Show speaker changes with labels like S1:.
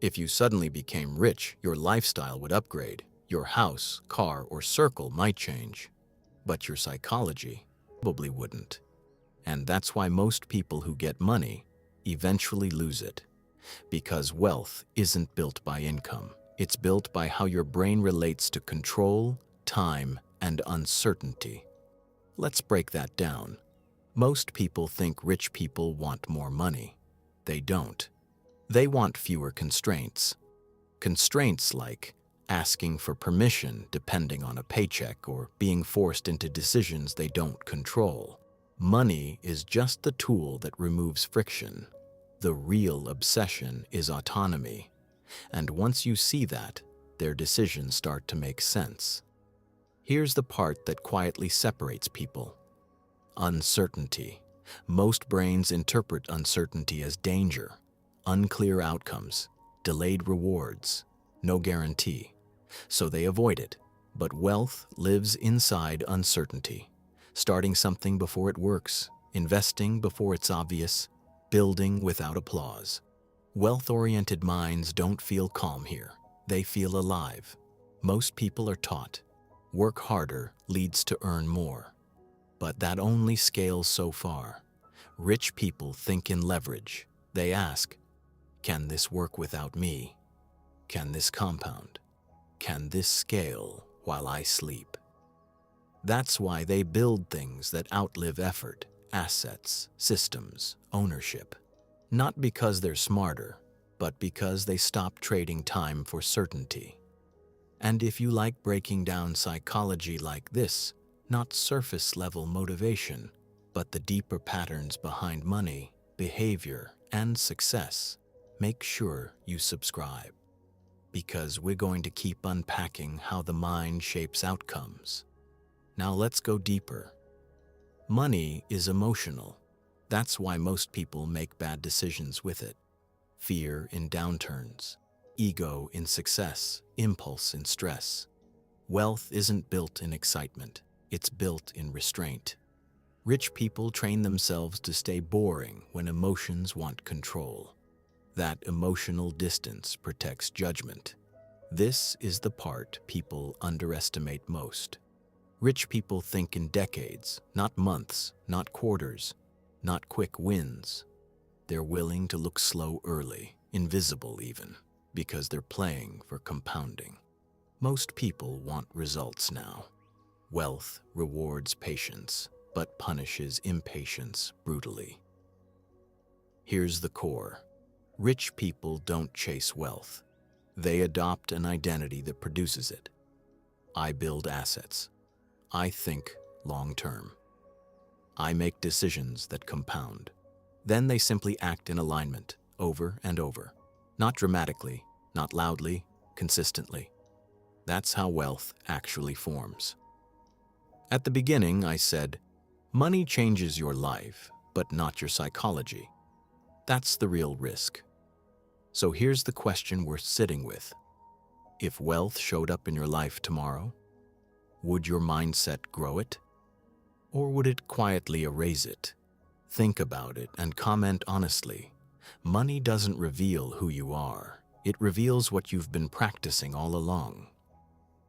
S1: If you suddenly became rich, your lifestyle would upgrade. Your house, car, or circle might change. But your psychology probably wouldn't. And that's why most people who get money eventually lose it. Because wealth isn't built by income. It's built by how your brain relates to control, time, and uncertainty. Let's break that down. Most people think rich people want more money. They don't. They want fewer constraints. Constraints like asking for permission depending on a paycheck or being forced into decisions they don't control. Money is just the tool that removes friction. The real obsession is autonomy. And once you see that, their decisions start to make sense. Here's the part that quietly separates people. Uncertainty. Most brains interpret uncertainty as danger, unclear outcomes, delayed rewards, no guarantee. So they avoid it. But wealth lives inside uncertainty, starting something before it works, investing before it's obvious, building without applause. Wealth-oriented minds don't feel calm here. They feel alive. Most people are taught, work harder leads to earn more. But that only scales so far. Rich people think in leverage. They ask, can this work without me? Can this compound? Can this scale while I sleep? That's why they build things that outlive effort, assets, systems, ownership. Not because they're smarter, but because they stop trading time for certainty. And if you like breaking down psychology like this, not surface-level motivation, but the deeper patterns behind money, behavior, and success, make sure you subscribe. Because we're going to keep unpacking how the mind shapes outcomes. Now let's go deeper. Money is emotional. That's why most people make bad decisions with it. Fear in downturns, ego in success, impulse in stress. Wealth isn't built in excitement. It's built in restraint. Rich people train themselves to stay boring when emotions want control. That emotional distance protects judgment. This is the part people underestimate most. Rich people think in decades, not months, not quarters, not quick wins. They're willing to look slow early, invisible even, because they're playing for compounding. Most people want results now. Wealth rewards patience, but punishes impatience brutally. Here's the core. Rich people don't chase wealth. They adopt an identity that produces it. I build assets. I think long-term. I make decisions that compound. Then they simply act in alignment, over and over. Not dramatically, not loudly, consistently. That's how wealth actually forms. At the beginning, I said, money changes your life, but not your psychology. That's the real risk. So here's the question worth sitting with. If wealth showed up in your life tomorrow, would your mindset grow it? Or would it quietly erase it? Think about it and comment honestly. Money doesn't reveal who you are. It reveals what you've been practicing all along.